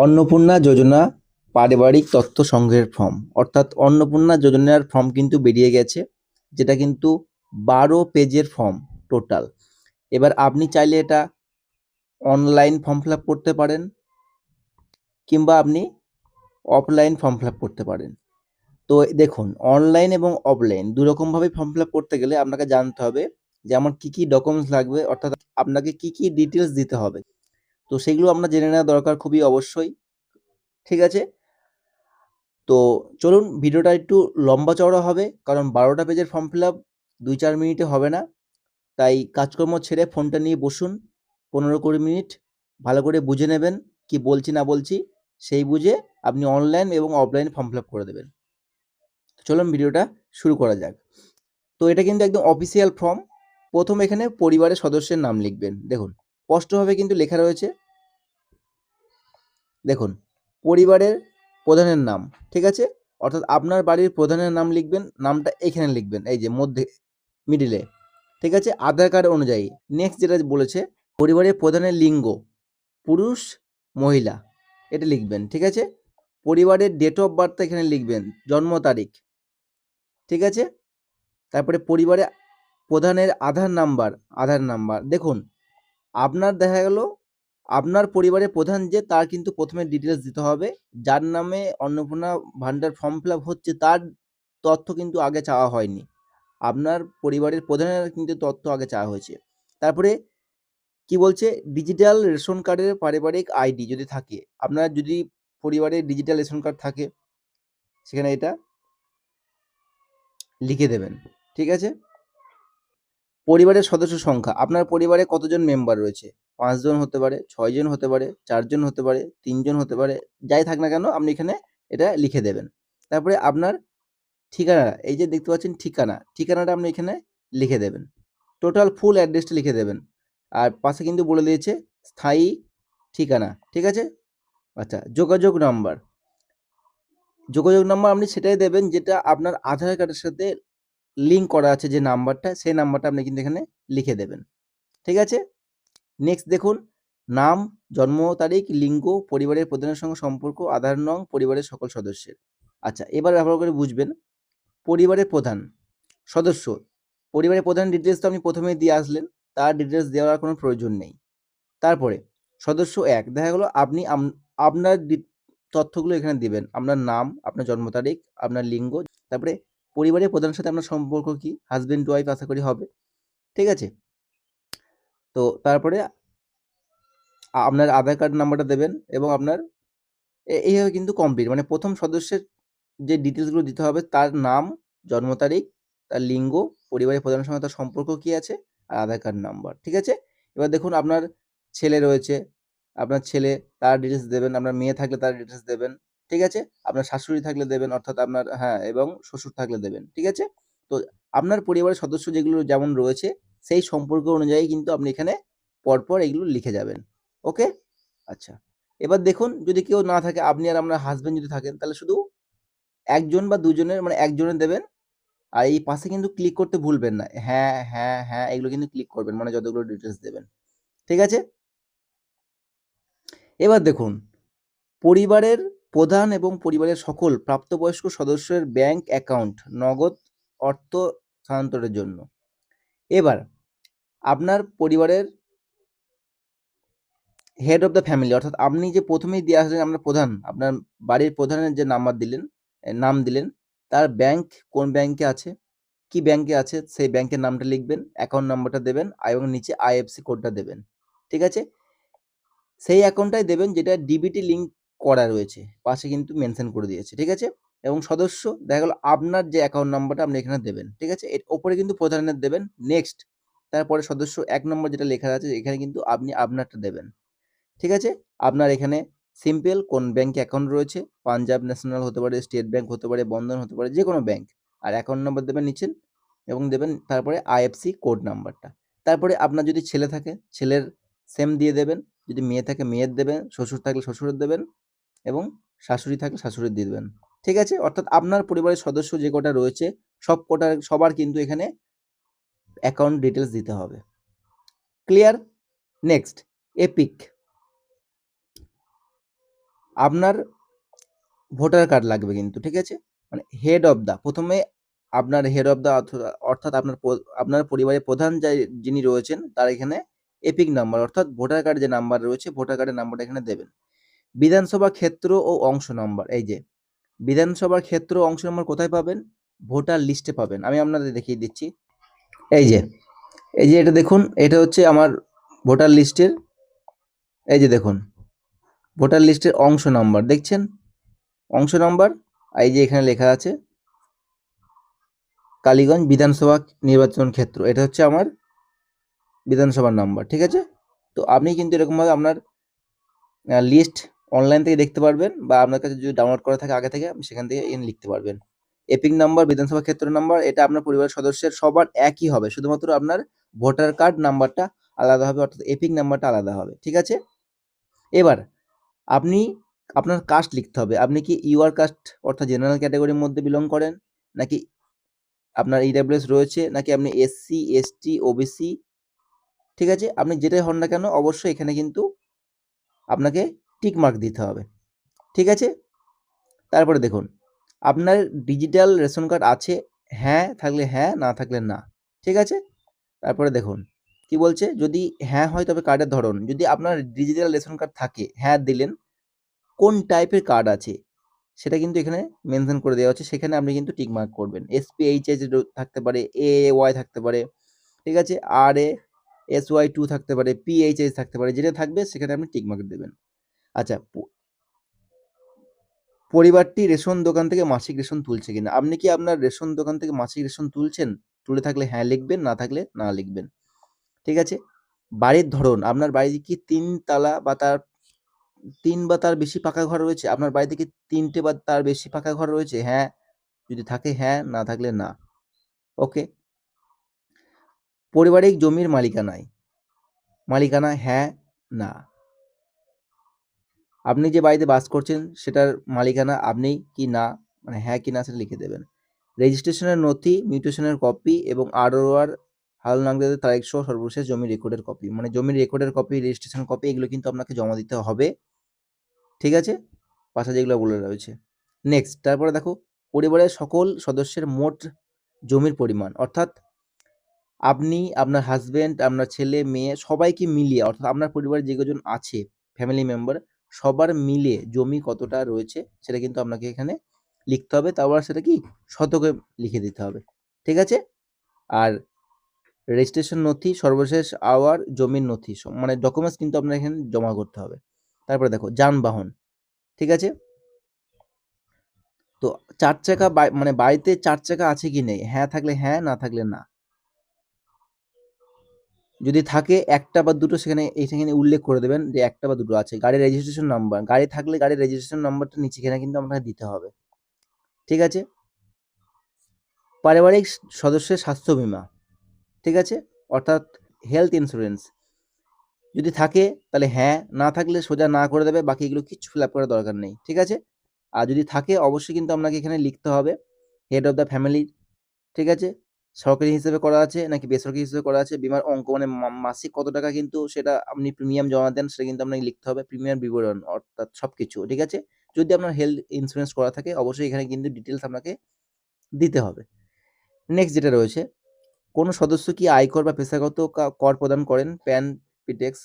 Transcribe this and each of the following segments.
অন্নপূর্ণা যোজনা পারিবারিক তথ্য সংগ্রহের ফর্ম, অর্থাৎ অন্নপূর্ণা যোজনার ফর্ম কিন্তু বেরিয়ে গেছে, যেটা কিন্তু 12 পেজের ফর্ম টোটাল। এবার আপনি চাইলে এটা অনলাইন ফর্ম ফিল আপ করতে পারেন, কিংবা আপনি অফলাইন ফর্ম ফিল আপ করতে পারেন। তো দেখুন, অনলাইন এবং অফলাইন দুরকমভাবে ফর্ম ফিল আপ করতে গেলে আপনাকে জানতে হবে যে আমার কী কী ডকুমেন্টস লাগবে, অর্থাৎ আপনাকে কী কী ডিটেলস দিতে হবে। তো সেগুলো আপনার জেনে নেওয়া দরকার খুবই অবশ্যই। ঠিক আছে? তো চলুন, ভিডিওটা একটু লম্বা চওড়া হবে, কারণ 12টা পেজের ফর্ম ফিল আপ 2-4 মিনিটে হবে না। তাই কাজকর্ম ছেড়ে ফোনটা নিয়ে বসুন, 15-20 মিনিট ভালো করে বুঝে নেবেন কি বলছি না বলছি, সেই বুঝে আপনি অনলাইন এবং অফলাইন ফর্ম ফিল আপ করে দেবেন। চলুন ভিডিওটা শুরু করা যাক। তো এটা কিন্তু একদম অফিসিয়াল ফর্ম। প্রথম এখানে পরিবারের সদস্যের নাম লিখবেন। দেখুন, স্পষ্টভাবে কিন্তু লেখা রয়েছে। দেখুন, পরিবারের প্রধানের নাম, ঠিক আছে? অর্থাৎ আপনার বাড়ির প্রধানের নাম লিখবেন, নামটা এখানে লিখবেন, এই যে মধ্যে মিডিলে, ঠিক আছে? আধার কার্ড অনুযায়ী। নেক্সট যেটা বলেছে, পরিবারের প্রধানের লিঙ্গ, পুরুষ, মহিলা, এটা লিখবেন, ঠিক আছে? পরিবারের ডেট অফ বার্থ এখানে লিখবেন, জন্ম তারিখ, ঠিক আছে? তারপরে পরিবারে প্রধানের আধার নাম্বার। দেখুন, আপনার দেখা গেল আপনার পরিবারের প্রধান যে, তার কিন্তু প্রথমে ডিটেলস দিতে হবে। যার নামে অন্নপূর্ণা ভান্ডার ফর্ম ফিল আপ হচ্ছে, তার তথ্য কিন্তু আগে চাওয়া হয়নি। আপনার পরিবারের প্রধানের কিন্তু তথ্য আগে চাওয়া হয়েছে। তারপরে কি বলছে, ডিজিটাল রেশন কার্ডের পারিবারিক আইডি যদি থাকে, আপনার যদি পরিবারে ডিজিটাল রেশন কার্ড থাকে, সেখানে এটা লিখে দেবেন, ঠিক আছে? পরিবারের সদস্য সংখ্যা, আপনার পরিবারে কতজন মেম্বার রয়েছে? 5 জন হতে পারে, 6 জন হতে পারে, 4 জন হতে পারে, 3 জন হতে পারে, যাই থাক না কেন আপনি এখানে এটা লিখে দেবেন। তারপরে আপনার ঠিকানা, এই যে দেখতে পাচ্ছেন ঠিকানাটা আপনি এখানে লিখে দেবেন। টোটাল ফুল অ্যাড্রেসটা লিখে দেবেন। আর পাশে কিন্তু বলে দিয়েছে স্থায়ী ঠিকানা, ঠিক আছে? আচ্ছা, যোগাযোগ নাম্বার আপনি সেটাই দেবেন যেটা আপনার আধার কার্ডের সাথে লিঙ্ক করা আছে, যে নাম্বারটা, সেই নাম্বারটা আপনি কিন্তু এখানে লিখে দেবেন, ঠিক আছে? নেক্সট দেখুন, নাম, জন্ম তারিখ, লিঙ্গ, পরিবারের প্রধানের সঙ্গে সম্পর্ক, আধার নং, পরিবারের সকল সদস্যের। আচ্ছা, এবার ব্যবহার করে বুঝবেন। পরিবারের প্রধান সদস্য, পরিবারের প্রধান ডিটেলস তো আপনি প্রথমেই দিয়ে আসলেন, তার ডিটেলস দেওয়ার কোনো প্রয়োজন নেই। তারপরে সদস্য 1, দেখা গেল আপনি আপনার তথ্যগুলো এখানে দিবেন। আপনার নাম, আপনার জন্ম তারিখ, আপনার লিঙ্গ, তারপরে পরিবারের প্রধানের সাথে আপনার সম্পর্ক কি, হাজবেন্ড ওয়াইফ আশা করি হবে, ঠিক আছে? তো তারপরে আপনার আধার কার্ড নাম্বারটা দেবেন, এবং আপনার এইভাবে কিন্তু কমপ্লিট। মানে প্রথম সদস্যের যে ডিটেলসগুলো দিতে হবে, তার নাম, জন্ম তারিখ, তার লিঙ্গ, পরিবারের প্রধানের সঙ্গে তার সম্পর্ক কী আছে, আর আধার কার্ড নাম্বার, ঠিক আছে? এবার দেখুন, আপনার ছেলে রয়েছে, আপনার ছেলে, তার ডিটেলস দেবেন। আপনার মেয়ে থাকলে তার ডিটেলস দেবেন, ঠিক আছে? আপনার শাশুড়ি থাকলে দেবেন, অর্থাৎ আপনার, হ্যাঁ, এবং শ্বশুর থাকলে দেবেন, ঠিক আছে? তো আপনার পরিবারের সদস্য যেগুলো যেমন রয়েছে, সেই সম্পর্ক অনুযায়ী কিন্তু আপনি এখানে পরপর এগুলো লিখে যাবেন। ওকে? আচ্ছা, এবার দেখুন, যদি কেউ না থাকে, আপনি আর আপনার হাসব্যান্ড যদি থাকেন, তাহলে শুধু 1 জন বা 2 জনের, মানে 1 জনের দেবেন। আর এই পাশে কিন্তু ক্লিক করতে ভুলবেন না। হ্যাঁ, হ্যাঁ, হ্যাঁ, এগুলো কিন্তু ক্লিক করবেন, মানে যতগুলো ডিটেলস দেবেন। ঠিক আছে? এবার দেখুন, পরিবারের প্রধান এবং পরিবারের সকল প্রাপ্তবয়স্ক সদস্যের ব্যাংক অ্যাকাউন্ট নগদ অর্থ স্থানান্তরের জন্য। এবার আপনার পরিবারের হেড অফ দ্য ফ্যামিলি, অর্থাৎ আপনি যে প্রথমেই দিয়ে আসলেন আপনার প্রধান, আপনার বাড়ির প্রধানের যে নাম্বার দিলেন, নাম দিলেন, তার ব্যাংক কোন ব্যাংকে আছে, কি ব্যাংকে আছে, সেই ব্যাংকের নামটা লিখবেন, অ্যাকাউন্ট নাম্বারটা দেবেন, এবং নিচে আইএফএসসি কোডটা দেবেন, ঠিক আছে? সেই অ্যাকাউন্টটাই দেবেন যেটা ডিবিটি লিঙ্ক করা রয়েছে, পাশে কিন্তু মেনশন করে দিয়েছে, ঠিক আছে? এবং সদস্য, দেখা গেল আপনার যে অ্যাকাউন্ট নাম্বারটা আপনি এখানে দেবেন, ঠিক আছে? এর ওপরে কিন্তু প্রধানের দেবেন। নেক্সট, তারপরে সদস্য 1 নম্বর যেটা লেখা আছে, এখানে কিন্তু আপনি আপনারটা দেবেন, ঠিক আছে? আপনার এখানে সিম্পল কোন ব্যাংকে অ্যাকাউন্ট রয়েছে, পাঞ্জাব ন্যাশনাল হতে পারে, স্টেট ব্যাংক হতে পারে, বন্ধন হতে পারে, যে কোনো ব্যাংক। আর অ্যাকাউন্ট নাম্বার দেবেন নিচে, এবং দেবেন তারপরে আইএফএসসি কোড নাম্বারটা। তারপরে আপনার যদি ছেলে থাকে, ছেলের সেম দিয়ে দেবেন। যদি মেয়ে থাকে, মেয়ের দেবেন। শ্বশুর থাকলে শ্বশুরের দেবেন, এবং শাশুড়ি থাকলে শাশুড়ির দিয়ে দেবেন, ঠিক আছে? অর্থাৎ আপনার পরিবারের সদস্য যে কটা রয়েছে, সবার কিন্তু এখানে অ্যাকাউন্ট ডিটেলস দিতে হবে। ক্লিয়ার? Next, epic. আপনার ভোটার কার্ড লাগবে কিন্তু, ঠিক আছে? মানে হেড অফ দ্য, প্রথমে আপনার হেড অফ দ্য অর্থাৎ আপনার পরিবারের প্রধান যিনি রয়েছেন তার এখানে এপিক নাম্বার অর্থাৎ ভোটার কার্ড যে নাম্বার রয়েছে ভোটার কার্ডের নাম্বারটা এখানে দেবেন। বিধানসভা ক্ষেত্র ও অংশ নাম্বার, এই যে বিধানসভার ক্ষেত্র অংশ নাম্বার কোথায় পাবেন? ভোটার লিস্টে পাবেন। আমি আপনাদের দেখিয়ে দিচ্ছি। এই যে এটা দেখুন, এটা হচ্ছে আমার ভোটার লিস্টের, এই যে দেখুন ভোটার লিস্টের অংশ নাম্বার দেখছেন, অংশ নাম্বার, এই যে এখানে লেখা আছে কালীগঞ্জ বিধানসভা নির্বাচন ক্ষেত্র, এটা হচ্ছে আমার বিধানসভার নাম্বার, ঠিক আছে? তো আপনি কিন্তু এরকমভাবে আপনার লিস্ট অনলাইন থেকে দেখতে পারবেন, বা আপনার কাছে যদি ডাউনলোড করা থাকে আগে থেকে সেখান থেকে লিখতে পারবেন। এপিক নাম্বার, বিধানসভা ক্ষেত্র নাম্বার, এটা আপনার পরিবারের সদস্যের সবার একই হবে, শুধুমাত্র আপনার ভোটার কার্ড নাম্বারটা আলাদা হবে, অর্থাৎ এপিক নাম্বারটা আলাদা হবে, ঠিক আছে? এবার আপনি আপনার কাস্ট লিখতে হবে। আপনি কি ইউআর কাস্ট অর্থাৎ জেনারেল ক্যাটাগরির মধ্যে বিলং করেন, নাকি আপনার ইডাব্লিউএস রয়েছে, নাকি আপনি এসসি, এসটি, ওবিসি, ঠিক আছে? আপনি যেটাই হন না কেন অবশ্যই এখানে কিন্তু আপনাকে টিক মার্ক দিতে হবে, ঠিক আছে? তারপরে দেখুন আপনার ডিজিটাল রেশন কার্ড আছে, হ্যাঁ থাকলে হ্যাঁ, না থাকলে না, ঠিক আছে? তারপরে দেখুন কি বলছে, যদি হ্যাঁ হয় তবে কার্ডের ধরন, যদি আপনার ডিজিটাল রেশন কার্ড থাকে হ্যাঁ দিলেন, কোন টাইপের কার্ড আছে সেটা কিন্তু এখানে মেনশন করে দেওয়া হচ্ছে, সেখানে আপনি কিন্তু টিক মার্ক করবেন। এসপিএইচএস থাকতে পারে, এওয়াই থাকতে পারে, ঠিক আছে? আর এ SY2 থাকতে পারে, পিএইচএস থাকতে পারে, যেটা থাকবে সেখানে আপনি টিক মার্ক দেবেন। আচ্ছা, পরিবারটি রেশন দোকান থেকে মাসিক রেশন তুলছে কিনা, আপনি কি আপনার রেশন দোকান থেকে মাসিক রেশন তুলছেন? তুলে থাকলে হ্যাঁ লিখবেন, না থাকলে না লিখবেন, ঠিক আছে? বাড়ির ধরন, আপনার বাড়ি কি 3 তালা বা তার 3 বা তার বেশি পাকা ঘর রয়েছে? আপনার বাড়িতে কি 3টে বা তার বেশি পাকা ঘর রয়েছে? হ্যাঁ, যদি থাকে হ্যাঁ, না থাকলে না, ওকে? পারিবারিক জমির মালিকানা হ্যাঁ, না। আপনি যে বাড়িতে বাস করছেন সেটার মালিকানা আপনি কি না, মানে হ্যাঁ কি না সেটা লিখে দেবেন। রেজিস্ট্রেশনের নথি, মিউটেশনের কপি এবং ROR হাল নাগদাদের তারিখ সহ সর্বশেষ জমির রেকর্ডের কপি, মানে জমির রেকর্ডের কপি, রেজিস্ট্রেশন কপি, এগুলো কিন্তু আপনাকে জমা দিতে হবে, ঠিক আছে? পাশে যেগুলো বলে রয়েছে। নেক্সট, তারপরে দেখো পরিবারের সকল সদস্যের মোট জমির পরিমাণ, অর্থাৎ আপনি, আপনার হাজবেন্ড, আপনার ছেলে, মেয়ে সবাইকে মিলিয়ে, অর্থাৎ আপনার পরিবারে যে কজন আছে ফ্যামিলি মেম্বার সবার মিলিয়ে জমি কতটা রয়েছে সেটা কিন্তু আপনাকে এখানে লিখতে হবে, তারপর সেটা কি শতকে লিখে দিতে হবে, ঠিক আছে? আর রেজিস্ট্রেশন নথি, সর্বশেষ আওয়ার জমির নথি, মানে ডকুমেন্টস কিন্তু আপনার এখানে জমা করতে হবে। তারপরে দেখো যানবাহন, ঠিক আছে? তো 4 চাকা মানে বাড়িতে 4 চাকা আছে কি নেই, হ্যাঁ থাকলে হ্যাঁ, না থাকলে না। যদি থাকে 1টা বা 2টো সেখানে উল্লেখ করে দেবেন যে 1টা বা 2টো আছে। গাড়ির রেজিস্ট্রেশন নাম্বার, গাড়ি থাকলে গাড়ির রেজিস্ট্রেশন নাম্বারটা নিচে এখানে কিন্তু আপনাকে দিতে হবে, ঠিক আছে? পারিবারিক সদস্যের স্বাস্থ্য বীমা, ঠিক আছে? অর্থাৎ হেলথ ইন্স্যুরেন্স যদি থাকে তাহলে হ্যাঁ, না থাকলে সোজা না করে দেবে, বাকি এগুলো কিচ্ছু ফিল আপ করার দরকার নেই, ঠিক আছে? আর যদি থাকে অবশ্যই কিন্তু আপনাকে এখানে লিখতে হবে হেড অফ দ্য ফ্যামিলি, ঠিক আছে? সরকারি হিসেবে করা আছে নাকি বেসরকারি হিসেবে করা আছে, বীমার অঙ্ক মানে মাসিক কত টাকা, কিন্তু সেটা আপনি প্রিমিয়াম জমা দেন সেটা কিন্তু আপনাকে লিখতে হবে, প্রিমিয়াম বিবরণ অর্থাৎ সবকিছু, ঠিক আছে? যদি আপনার হেলথ ইন্স্যুরেন্স করা থাকে অবশ্যই এখানে কিন্তু ডিটেলস আপনাকে দিতে হবে। নেক্সট যেটা রয়েছে, কোনো সদস্য কি আয়কর বা পেশাগত কর প্রদান করেন, প্যান, পিটেক্স,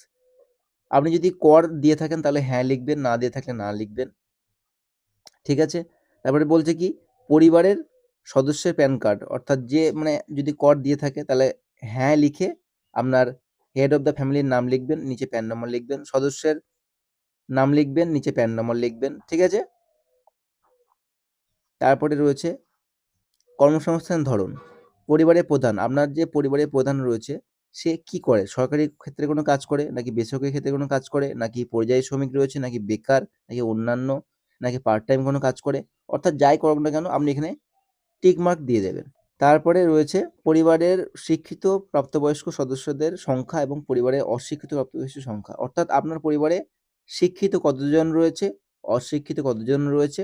আপনি যদি কর দিয়ে থাকেন তাহলে হ্যাঁ লিখবেন, না দিয়ে থাকলে না লিখবেন, ঠিক আছে? তারপরে বলছে কি পরিবারের সদস্যের প্যান কার্ড, অর্থাৎ যে মানে যদি কর দিয়ে থাকে তাহলে হ্যাঁ লিখে আপনার হেড অফ দ্য ফ্যামিলির নাম লিখবেন, নিচে প্যান নম্বর লিখবেন, সদস্যের নাম লিখবেন, নিচে প্যান নম্বর লিখবেন, ঠিক আছে? তারপরে রয়েছে কর্মসংস্থান ধরন, পরিবারের প্রধান, আপনার যে পরিবারের প্রধান রয়েছে সে কি করে, সরকারি ক্ষেত্রে কোনো কাজ করে নাকি বেসরকারি ক্ষেত্রে কোনো কাজ করে, নাকি পরিযায়ী শ্রমিক রয়েছে, নাকি বেকার, নাকি অন্যান্য, নাকি পার্ট টাইম কোনো কাজ করে, অর্থাৎ যাই করুক না কেন আপনি এখানে টিক মার্ক দিয়ে দেবেন। তারপরে রয়েছে পরিবারের শিক্ষিত প্রাপ্তবয়স্ক সদস্যদের সংখ্যা এবং পরিবারের অশিক্ষিত প্রাপ্তবয়স্ক সংখ্যা, অর্থাৎ আপনার পরিবারে শিক্ষিত কতজন রয়েছে, অশিক্ষিত কতজন রয়েছে।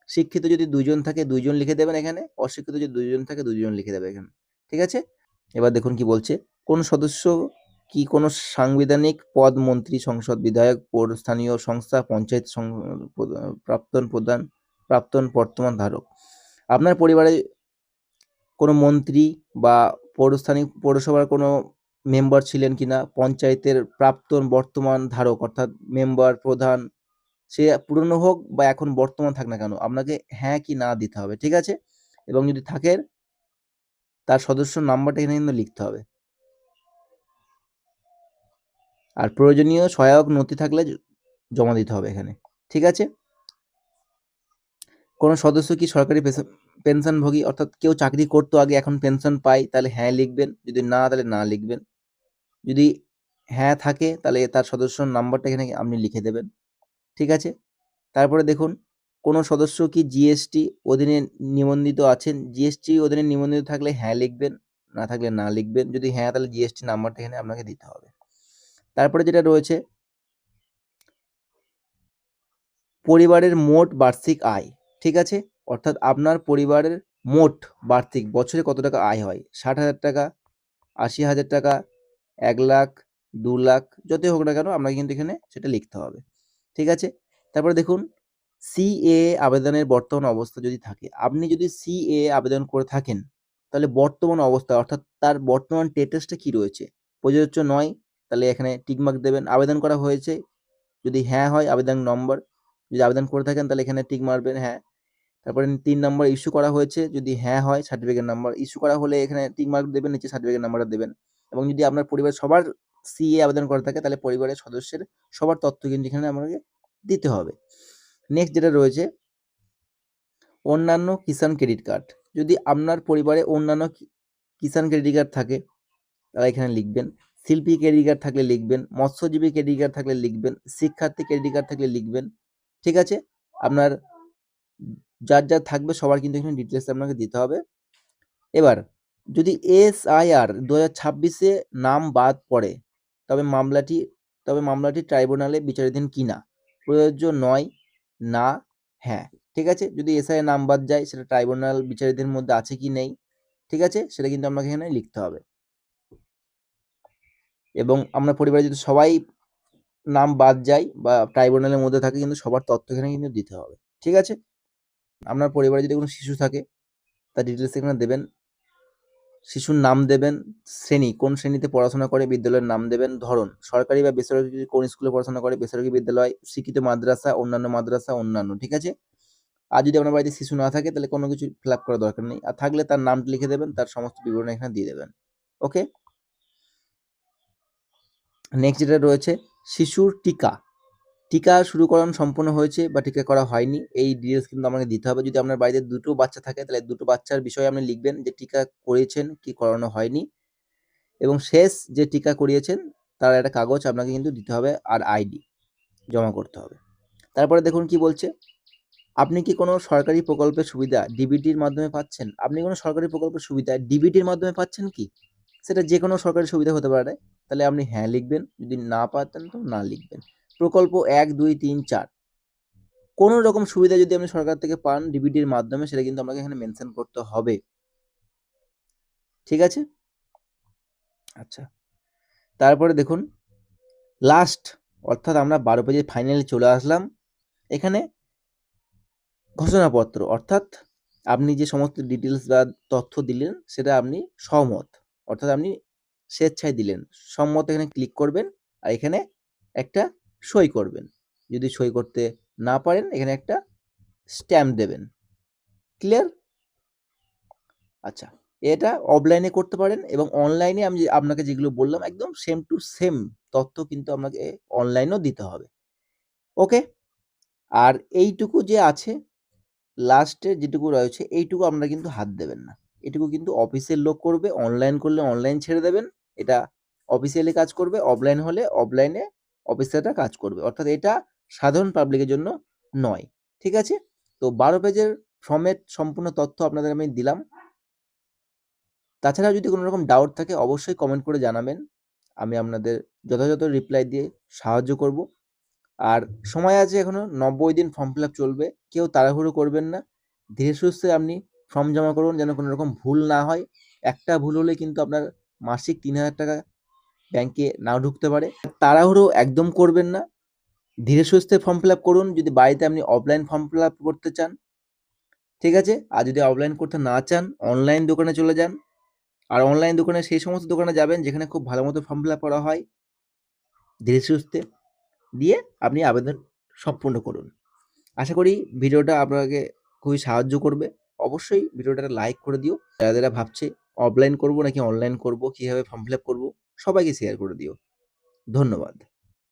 শিক্ষিত যদি 2 জন থাকে 2 জন লিখে দেবেন এখানে, অশিক্ষিত যদি 2 জন থাকে 2 জন লিখে দেবেন এখানে, ঠিক আছে? এবার দেখুন কি বলছে, কোন সদস্য কি কোনো সাংবিধানিক পদ মন্ত্রী, সংসদ, বিধায়ক, পৌর স্থানীয় সংস্থা, পঞ্চায়েত প্রাক্তন প্রধান, প্রাক্তন বর্তমান ধারক। আপনার পরিবারে কোনো মন্ত্রী বা পৌরসভার কোনো মেম্বার ছিলেন কিনা, পঞ্চায়েতের প্রাক্তন বর্তমান ধারক অর্থাৎ মেম্বার, প্রধান, সে পুরনো হোক বা এখন বর্তমান থাক না কেন, আপনাকে হ্যাঁ কি না দিতে হবে, ঠিক আছে? এবং যদি থাকে তার সদস্য নাম্বারটা এখানে কিন্তু লিখতে হবে। আর প্রয়োজনীয় সহায়ক নথি থাকলে জমা দিতে হবে এখানে, ঠিক আছে? কোনো সদস্য কি সরকারি পেনশনভোগী, অর্থাৎ কেউ চাকরি করতো আগে এখন পেনশন পায়, তাহলে হ্যাঁ লিখবেন, যদি না তাহলে না লিখবেন। যদি হ্যাঁ থাকে তাহলে তার সদস্য নাম্বারটা এখানে আপনি লিখে দেবেন, ঠিক আছে? তারপরে দেখুন কোনো সদস্য কি জিএসটি অধীনে নিবন্ধিত আছেন, জিএসটি অধীনে নিবন্ধিত থাকলে হ্যাঁ লিখবেন, না থাকলে না লিখবেন। যদি হ্যাঁ তাহলে জিএসটি নাম্বারটা এখানে আপনাকে দিতে হবে। তারপরে যেটা রয়েছে পরিবারের মোট বার্ষিক আয়, ঠিক আছে? অর্থাৎ আপনার পরিবারের মোট বার্ষিক বছরে কত টাকা আয় হয়, 60,000 টাকা, 80,000 টাকা, 1 লাখ, 2 লাখ, যতই হোক না কেন আপনাকে কিন্তু এখানে সেটা লিখতে হবে, ঠিক আছে? তারপরে দেখুন সিএএ আবেদনের বর্তমান অবস্থা যদি থাকে, আপনি যদি সিএএ আবেদন করে থাকেন তাহলে বর্তমান অবস্থা অর্থাৎ তার বর্তমান স্ট্যাটাসটা কি রয়েছে, প্রযোজ্য নয় তাহলে এখানে টিকমার্ক দেবেন। আবেদন করা হয়েছে যদি হ্যাঁ হয় আবেদন নম্বর, যদি আবেদন করে থাকেন তাহলে এখানে টিক মারবেন হ্যাঁ। তারপরে 3 নম্বর ইস্যু করা হয়েছে, যদি হ্যাঁ হয় সার্টিফিকেট নাম্বার, ইস্যু করা হলে এখানে টিক মার্ক দেবেন, নিচে সার্টিফিকেট নাম্বারটা দেবেন। এবং যদি আপনার পরিবারের সবার সিএ আবেদন করা থাকে তাহলে পরিবারের সদস্যের সবার তথ্য কিন্তু এখানে আমাকে দিতে হবে। নেক্সট যেটা রয়েছে অন্যান্য কিষাণ ক্রেডিট কার্ড, যদি আপনার পরিবারে অন্যান্য কিষাণ ক্রেডিট কার্ড থাকে তারা এখানে লিখবেন। শিল্পী ক্রেডিট কার্ড থাকলে লিখবেন, মৎস্যজীবী ক্রেডিট কার্ড থাকলে লিখবেন, শিক্ষার্থী ক্রেডিট কার্ড থাকলে লিখবেন, ঠিক আছে? আপনার যার যার থাকবে সবার কিন্তু এখানে ডিটেলস আপনাকে দিতে হবে। এবার যদি এসআইআর 2026-এ নাম বাদ পড়ে তবে মামলাটি ট্রাইব্যুনালে বিচারাধীন কিনা, প্রযোজ্য নয়, না, হ্যাঁ, ঠিক আছে? যদি এসআইআর নাম বাদ যায় সেটা ট্রাইব্যুনাল বিচারাধীনের মধ্যে আছে কি নেই, ঠিক আছে? সেটা কিন্তু আপনাকে এখানে লিখতে হবে। এবং আপনার পরিবারে যদি সবাই নাম বাদ যায় বা ট্রাইব্যুনালের মধ্যে থাকে কিন্তু সবার তথ্য এখানে কিন্তু দিতে হবে, ঠিক আছে? আপনার পরিবারে যদি কোনো শিশু থাকে তার ডিটেলস এখানে দেবেন, শিশুর নাম দেবেন, শ্রেণী কোন শ্রেণীতে পড়াশোনা করে বিদ্যালয়ের নাম দেবেন, ধরন সরকারি বা বেসরকারি কোন স্কুলে পড়াশোনা করে, বেসরকারি বিদ্যালয়, স্বীকৃত মাদ্রাসা, অন্যান্য, ঠিক আছে? আর যদি আপনার বাড়িতে শিশু না থাকে তাহলে কোনো কিছু ফিল আপ করার দরকার নেই, আর থাকলে তার নামটা লিখে দেবেন, তার সমস্ত বিবরণ এখানে দিয়ে দেবেন, ওকে? নেক্সট যেটা রয়েছে শিশুর টিকা শুরুকরণ সম্পন্ন হয়েছে বা টিকা করা হয়নি, এই ডিটেলস কিন্তু আমাকে দিতে হবে। যদি আপনার বাড়িতে 2টো বাচ্চা থাকে তাহলে 2টো বাচ্চার বিষয়ে আপনি লিখবেন যে টিকা করিয়েছেন কি করানো হয়নি, এবং শেষ যে টিকা করিয়েছেন তার একটা কাগজ আপনাকে কিন্তু দিতে হবে আর আইডি জমা করতে হবে। তারপরে দেখুন কি বলছে, আপনি কি কোনো সরকারি প্রকল্পের সুবিধা ডিবিটির মাধ্যমে পাচ্ছেন, আপনি কোনো সরকারি প্রকল্পের সুবিধা ডিবিটির মাধ্যমে পাচ্ছেন কি, সেটা যে কোনো সরকারি সুবিধা হতে পারে, তাহলে আপনি হ্যাঁ লিখবেন, যদি না পাতেন তো না লিখবেন। প্রকল্প 1, 2, 3, 4 কোনো রকম সুবিধা যদি আপনি সরকার থেকে পান ডিবিটির মাধ্যমে সেটা কিন্তু আপনাকে এখানে মেনশন করতে হবে, ঠিক আছে? আচ্ছা, তারপরে দেখুন লাস্ট অর্থাৎ আমরা 12 পেজের ফাইনালে চলে আসলাম। এখানে ঘোষণাপত্র অর্থাৎ আপনি যে সমস্ত ডিটেলস বা তথ্য দিলেন সেটা আপনি সহমত, অর্থাৎ আপনি স্বেচ্ছায় দিলেন, সম্মত এখানে ক্লিক করবেন আর এখানে একটা সই করবেন। যদি সই করতে না পারেন এখানে একটা স্ট্যাম্প দেবেন, ক্লিয়ার? আচ্ছা, এটা অফলাইনে করতে পারেন এবং অনলাইনে আমি আপনাকে যেগুলো বললাম একদম সেম টু সেম তথ্য কিন্তু আপনাকে অনলাইনেও দিতে হবে, ওকে? আর এইটুকু যে আছে লাস্টে যেটুকু রয়েছে এইটুকু আপনারা কিন্তু হাত দেবেন না, এটুকু কিন্তু অফিসের লোক করবে, অনলাইন করলে অনলাইন ছেড়ে দেবেন, এটা অফিসিয়ালি কাজ করবে, অফলাইন হলে অফলাইনে অফিসাররা কাজ করবে, অর্থাৎ এটা সাধারণ পাবলিকের জন্য নয়, ঠিক আছে? তো 12 পেজের ফর্মেট সম্পূর্ণ তথ্য আপনাদের আমি দিলাম। তাছাড়াও যদি কোনো রকম ডাউট থাকে অবশ্যই কমেন্ট করে জানাবেন, আমি আপনাদের যথাযথ রিপ্লাই দিয়ে সাহায্য করব। আর সময় আছে এখনো 90 দিন ফর্ম ফিল আপ চলবে, কেউ তাড়াহুড়ো করবেন না, ধীরে সুস্থে আপনি ফর্ম জমা করুন যেন কোনো রকম ভুল না হয়। একটা ভুল হলে কিন্তু আপনার মাসিক 3,000 টাকা ব্যাংকে নাও ঢুকতে পারে। তাড়াহুড়ো একদম করবেন না। ধীরে সুস্থে ফর্ম ফিল আপ করুন যদি বাড়িতে আপনি অফলাইন ফর্ম ফিল আপ করতে চান। ঠিক আছে? আর যদি অফলাইন করতে না চান, অনলাইন দোকানে চলে যান। আর অনলাইন দোকানে সেই সমস্ত দোকানে যাবেন যেখানে খুব ভালো মতো ফর্ম ফিল আপ করা হয়। ধীরে সুস্থে দিয়ে আপনি আবেদন সম্পূর্ণ করুন। আশা করি ভিডিওটা আপনাকে খুবই সাহায্য করবে। অবশ্যই ভিডিওটাতে লাইক করে দিও। যারা ভাবছে অফলাইন করব নাকি অনলাইন করব, কিভাবে ফর্ম ফিল আপ করব, সবাইকে শেয়ার করে দিও। ধন্যবাদ।